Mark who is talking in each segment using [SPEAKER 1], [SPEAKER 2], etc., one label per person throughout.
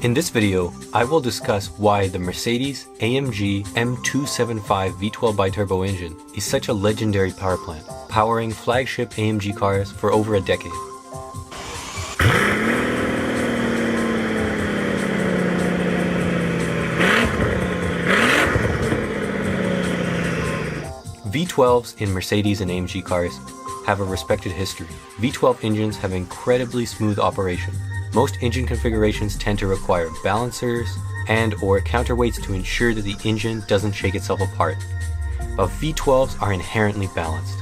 [SPEAKER 1] In this video, I will discuss why the Mercedes AMG M275 V12 biturbo engine is such a legendary power plant, powering flagship AMG cars for over a decade. V12s in Mercedes and AMG cars have a respected history. V12 engines have incredibly smooth operation. Most engine configurations tend to require balancers and/or counterweights to ensure that the engine doesn't shake itself apart, but V12s are inherently balanced.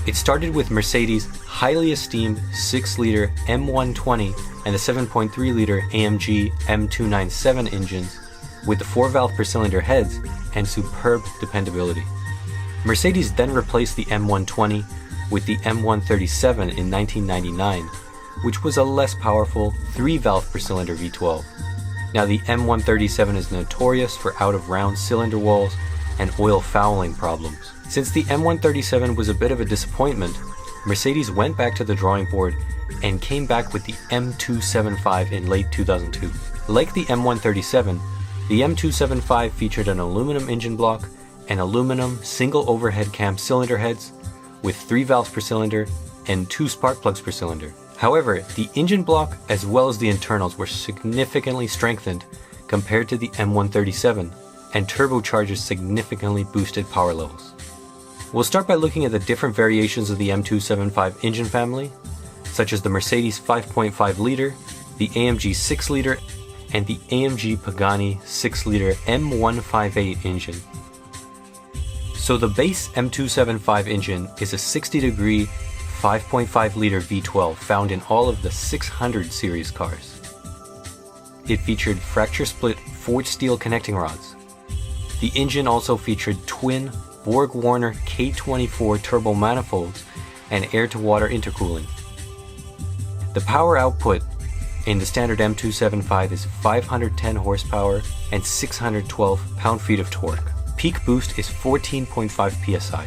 [SPEAKER 1] It started with Mercedes' highly esteemed 6-liter M120 and the 7.3-liter AMG M297 engines with the 4-valve per cylinder heads and superb dependability. Mercedes then replaced the M120 with the M137 in 1999, which was a less powerful 3-valve per cylinder V12. Now the M137 is notorious for out-of-round cylinder walls and oil fouling problems. Since the M137 was a bit of a disappointment, Mercedes went back to the drawing board and came back with the M275 in late 2002. Like the M137, the M275 featured an aluminum engine block and aluminum single overhead cam cylinder heads with 3 valves per cylinder and 2 spark plugs per cylinder. However, the engine block as well as the internals were significantly strengthened compared to the M137, and turbochargers significantly boosted power levels. We'll start by looking at the different variations of the M275 engine family, such as the Mercedes 5.5-liter, the AMG 6-liter, and the AMG Pagani 6-liter M158 engine. So the base M275 engine is a 60-degree 5.5-liter V12 found in all of the 600 series cars. It featured fracture-split forged steel connecting rods. The engine also featured twin Borg-Warner K24 turbo manifolds and air-to-water intercooling. The power output in the standard M275 is 510 horsepower and 612 pound-feet of torque. Peak boost is 14.5 psi.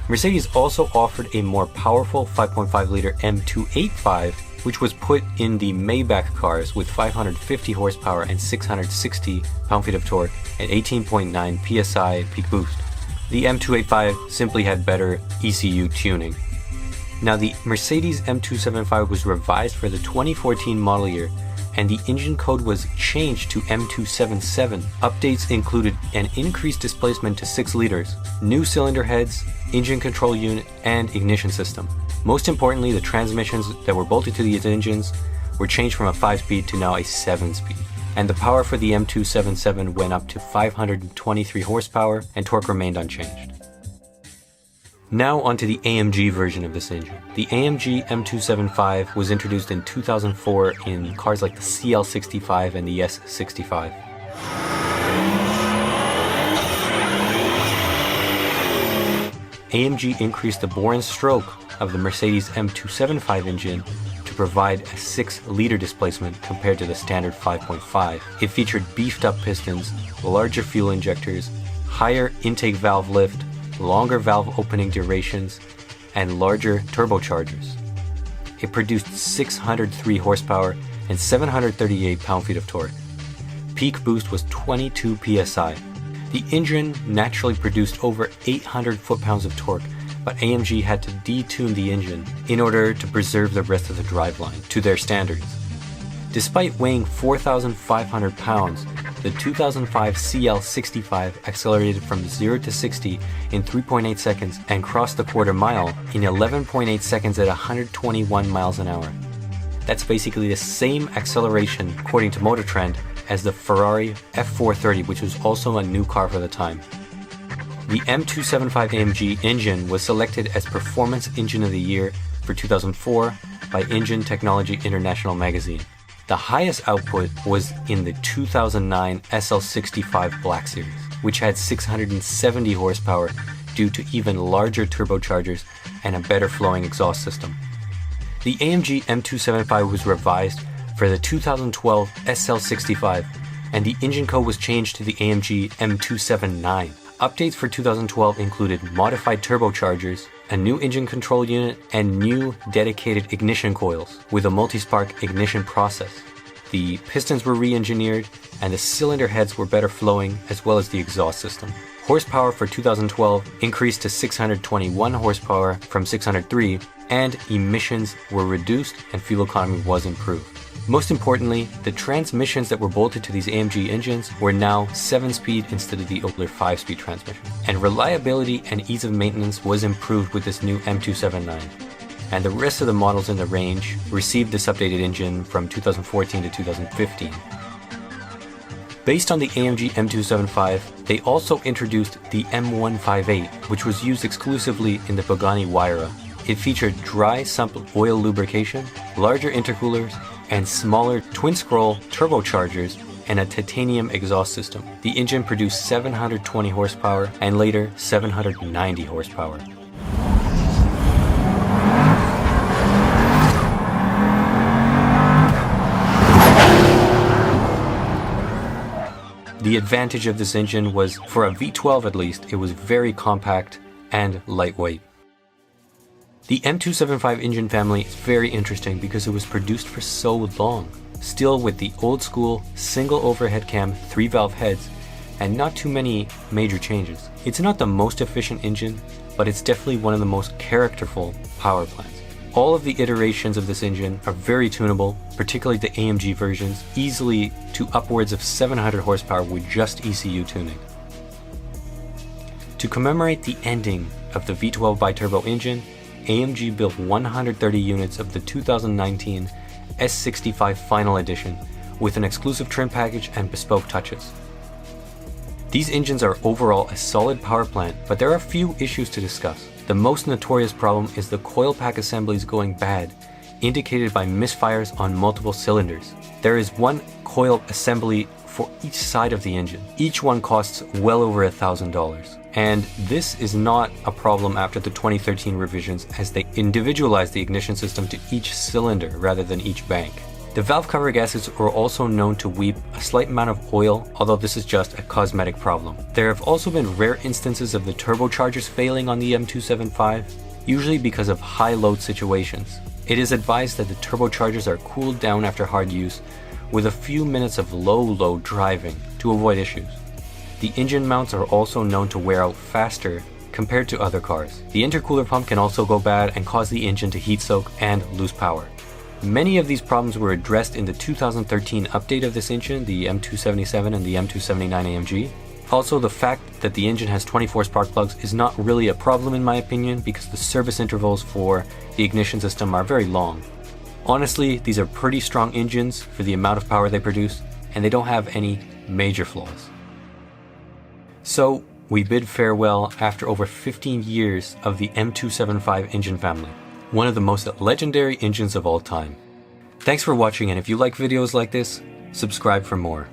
[SPEAKER 1] Mercedes also offered a more powerful 5.5-liter M285, which was put in the Maybach cars with 550 horsepower and 660 pound-feet of torque and 18.9 psi peak boost. The M285 simply had better ECU tuning. Now the Mercedes M275 was revised for the 2014 model year, and the engine code was changed to M277. Updates included an increased displacement to 6 liters, new cylinder heads, engine control unit, and ignition system. Most importantly, the transmissions that were bolted to these engines were changed from a 5-speed to now a 7-speed. And the power for the M277 went up to 523 horsepower, and torque remained unchanged. Now onto the AMG version of this engine. The AMG M275 was introduced in 2004 in cars like the CL65 and the S65. AMG increased the bore and stroke of the Mercedes M275 engine to provide a 6-liter displacement compared to the standard 5.5. It featured beefed up pistons, larger fuel injectors, higher intake valve lift, longer valve opening durations, and larger turbochargers. It produced 603 horsepower and 738 pound-feet of torque. Peak boost was 22 psi. The engine naturally produced over 800 foot-pounds of torque, but AMG had to detune the engine in order to preserve the rest of the driveline to their standards. Despite weighing 4,500 pounds, the 2005 CL65 accelerated from 0 to 60 in 3.8 seconds and crossed the quarter mile in 11.8 seconds at 121 miles an hour. That's basically the same acceleration, according to Motor Trend, as the Ferrari F430, which was also a new car for the time. The M275 AMG engine was selected as Performance Engine of the Year for 2004 by Engine Technology International magazine. The highest output was in the 2009 SL65 Black Series, which had 670 horsepower due to even larger turbochargers and a better flowing exhaust system. The AMG M275 was revised for the 2012 SL65, and the engine code was changed to the AMG M279. Updates for 2012 included modified turbochargers, a new engine control unit, and new dedicated ignition coils with a multi-spark ignition process. the pistons were re-engineered, and the cylinder heads were better flowing, as well as the exhaust system. Horsepower for 2012 increased to 621 horsepower from 603, and emissions were reduced and fuel economy was improved. Most importantly, the transmissions that were bolted to these AMG engines were now 7-speed instead of the older 5-speed transmission. And reliability and ease of maintenance was improved with this new M279. And the rest of the models in the range received this updated engine from 2014 to 2015. Based on the AMG M275, they also introduced the M158, which was used exclusively in the Pagani Huayra. It featured dry sump oil lubrication, larger intercoolers, and smaller twin-scroll turbochargers and a titanium exhaust system. The engine produced 720 horsepower and later 790 horsepower. The advantage of this engine was, for a V12 at least, it was very compact and lightweight. The M275 engine family is very interesting because it was produced for so long, still with the old school single overhead cam 3-valve heads and not too many major changes. It's not the most efficient engine, but it's definitely one of the most characterful power plants. All of the iterations of this engine are very tunable, particularly the AMG versions, easily to upwards of 700 horsepower with just ECU tuning. To commemorate the ending of the V12 biturbo engine, AMG built 130 units of the 2019 S65 Final Edition with an exclusive trim package and bespoke touches. These engines are overall a solid power plant, but there are a few issues to discuss. The most notorious problem is the coil pack assemblies going bad, indicated by misfires on multiple cylinders. There is one coil assembly for each side of the engine. Each one costs well over $1,000. And this is not a problem after the 2013 revisions, as they individualized the ignition system to each cylinder rather than each bank. The valve cover gaskets are also known to weep a slight amount of oil, although this is just a cosmetic problem. There have also been rare instances of the turbochargers failing on the M275, usually because of high load situations. It is advised that the turbochargers are cooled down after hard use with a few minutes of low load driving to avoid issues. The engine mounts are also known to wear out faster compared to other cars. The intercooler pump can also go bad and cause the engine to heat soak and lose power. Many of these problems were addressed in the 2013 update of this engine, the M277 and the M279 AMG. Also, the fact that the engine has 24 spark plugs is not really a problem in my opinion, because the service intervals for the ignition system are very long. Honestly, these are pretty strong engines for the amount of power they produce, and they don't have any major flaws. So, we bid farewell after over 15 years of the M275 engine family, one of the most legendary engines of all time. Thanks for watching, and if you like videos like this, subscribe for more.